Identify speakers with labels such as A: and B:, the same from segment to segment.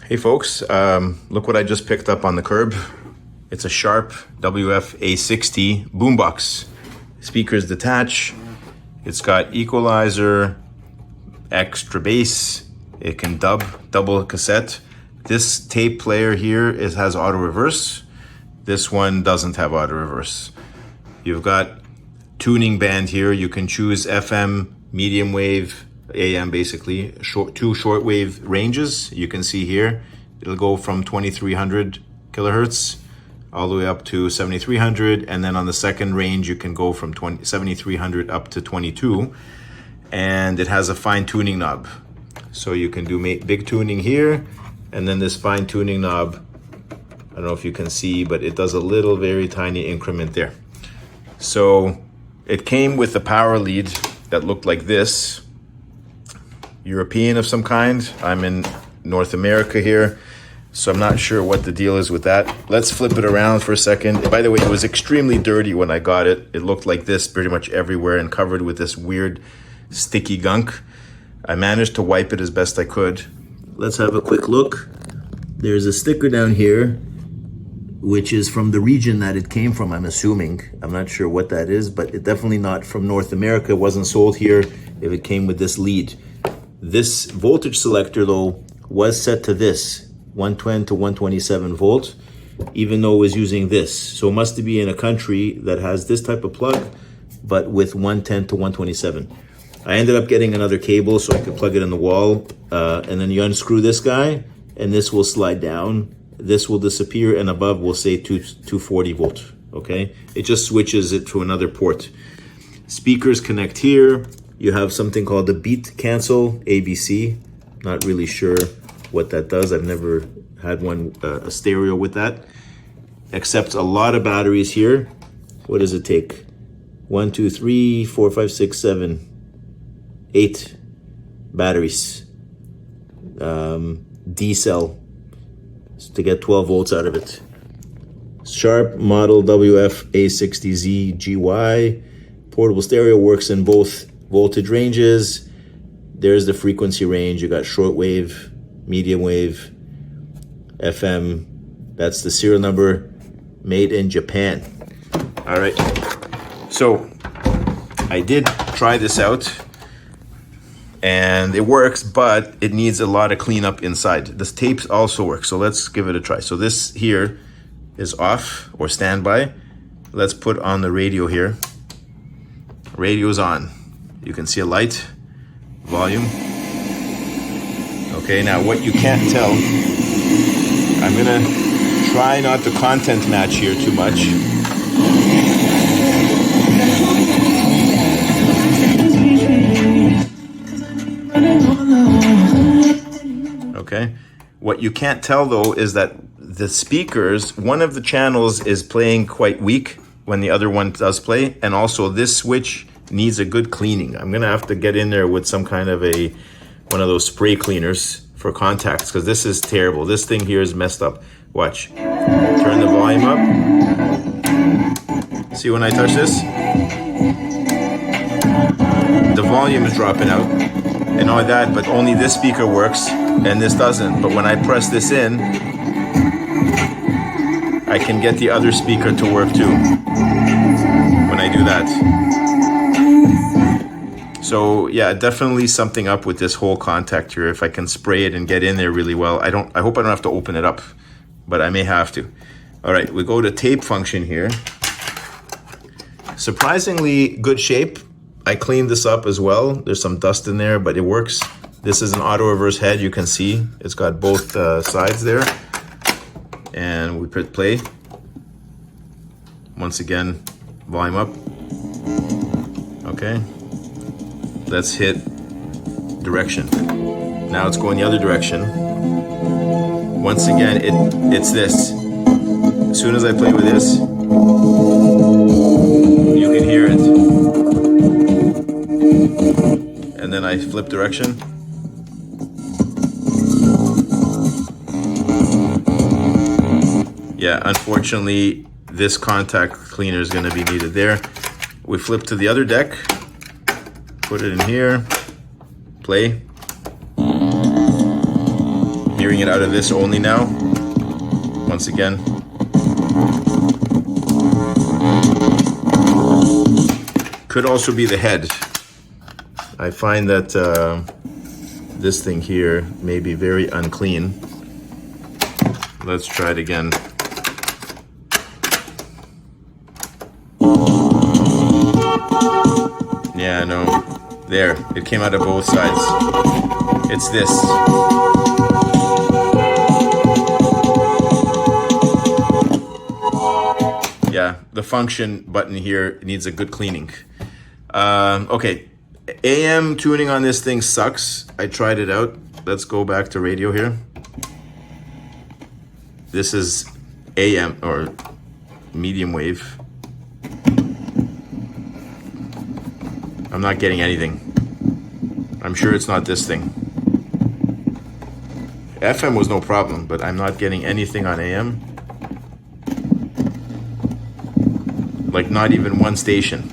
A: Hey folks, look what I just picked up on the curb. It's a Sharp WF-A60Z Boombox. Speakers detach. It's got equalizer, extra bass. It can double cassette. This tape player here has auto reverse. This one doesn't have auto reverse. You've got tuning band here. You can choose FM, medium wave, AM basically, two shortwave ranges. You can see here, it'll go from 2300 kilohertz all the way up to 7300. And then on the second range, you can go from 7300 up to 22. And it has a fine tuning knob. So you can do big tuning here. And then this fine tuning knob, I don't know if you can see, but it does a little very tiny increment there. So it came with a power lead that looked like this. European of some kind. I'm in North America here, so I'm not sure what the deal is with that. Let's flip it around for a second. By the way, it was extremely dirty when I got it. It looked like this pretty much everywhere and covered with this weird sticky gunk. I managed to wipe it as best I could. Let's have a quick look. There's a sticker down here, which is from the region that it came from, I'm assuming. I'm not sure what that is, but it's definitely not from North America. It wasn't sold here if it came with this lead. This voltage selector though was set to this 110 to 127 volt, even though it was using this. So it must be in a country that has this type of plug, but with 110 to 127. I ended up getting another cable so I could plug it in the wall, and then you unscrew this guy and this will slide down. This will disappear and above will say 240 volt, okay? It just switches it to another port. Speakers connect here. You have something called the beat cancel, ABC. Not really sure what that does. I've never had one, a stereo with that. Accepts a lot of batteries here. What does it take? 1, 2, 3, 4, 5, 6, 7, 8 batteries. D cell to get 12 volts out of it. Sharp model WF-A60Z GY. Portable stereo, works in both voltage ranges. There's the frequency range. You got shortwave, medium wave, FM. That's the serial number. Made in Japan. All right. So I did try this out and it works, but it needs a lot of cleanup inside. This tape also works. So let's give it a try. So this here is off or standby. Let's put on the radio here. Radio's on. You can see a light, volume. Okay, now what you can't tell, I'm gonna try not to content match here too much. Okay, what you can't tell though is that the speakers, one of the channels is playing quite weak when the other one does play, and also this switch needs a good cleaning. I'm gonna have to get in there with some kind of one of those spray cleaners for contacts, because this is terrible. This thing here is messed up. Watch. Turn the volume up. See when I touch this? The volume is dropping out and all that, but only this speaker works and this doesn't. But when I press this in, I can get the other speaker to work too when I do that. So yeah, definitely something up with this whole contact here. If I can spray it and get in there really well. I hope I don't have to open it up, but I may have to. All right, we go to tape function here. Surprisingly good shape. I cleaned this up as well. There's some dust in there, but it works. This is an auto reverse head. You can see it's got both sides there. And we put play. Once again, volume up. Okay. Let's hit direction. Now it's going the other direction. Once again, it's this. As soon as I play with this, you can hear it. And then I flip direction. Yeah, unfortunately, this contact cleaner is going to be needed there. We flip to the other deck. Put it in here, play. hearing it out of this only now. Once again. Could also be the head. I find that this thing here may be very unclean. Let's try it again. Yeah, no. There, it came out of both sides. It's this. Yeah, the function button here needs a good cleaning. Okay, AM tuning on this thing sucks. I tried it out. Let's go back to radio here. This is AM or medium wave. I'm not getting anything. I'm sure it's not this thing. FM was no problem, but I'm not getting anything on AM. Like not even one station.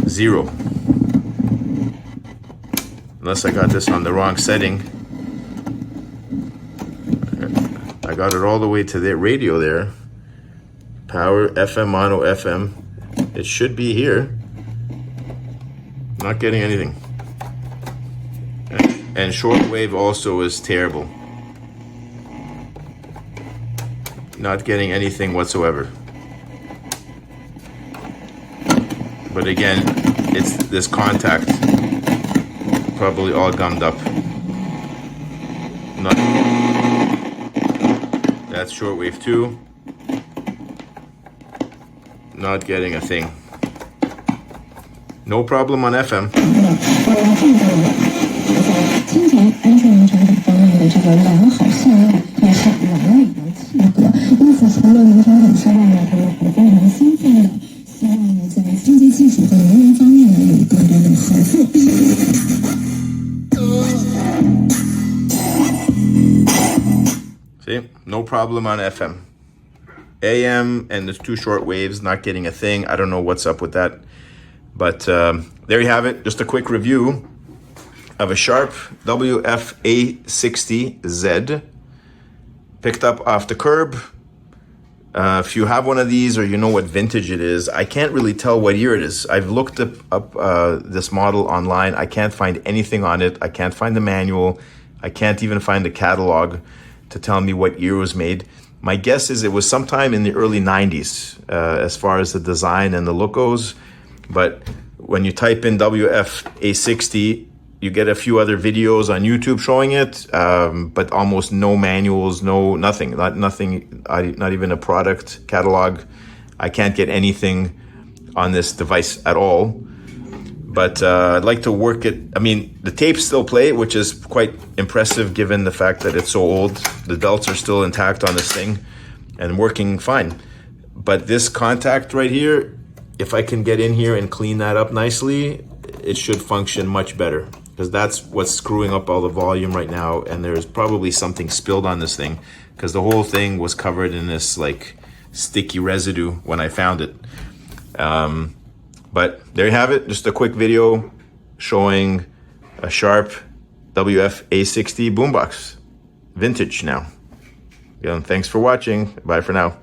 A: Zero. Unless I got this on the wrong setting. I got it all the way to the radio there. Power, FM, mono, FM. It should be here. Not getting anything. And shortwave also is terrible. Not getting anything whatsoever. But again, it's this contact. Probably all gummed up. Not. That's shortwave 2. Not getting a thing. No problem on FM. See, no problem on FM. AM and the 2 short waves, not getting a thing. I don't know what's up with that. But there you have it. Just a quick review of a Sharp WF-A60Z. Picked up off the curb. If you have one of these or you know what vintage it is, I can't really tell what year it is. I've looked up this model online. I can't find anything on it. I can't find the manual. I can't even find the catalog to tell me what year it was made. My guess is it was sometime in the early 90s as far as the design and the look goes. But when you type in WF-A60, you get a few other videos on YouTube showing it, but almost no manuals, nothing, not even a product catalog. I can't get anything on this device at all. But I'd like to work it. I mean, the tapes still play, which is quite impressive given the fact that it's so old. The belts are still intact on this thing and working fine. But this contact right here, if I can get in here and clean that up nicely, it should function much better, because that's what's screwing up all the volume right now. And there's probably something spilled on this thing, because the whole thing was covered in this like sticky residue when I found it. But there you have it. Just a quick video showing a Sharp WF-A60 boombox. Vintage now. Again, thanks for watching. Bye for now.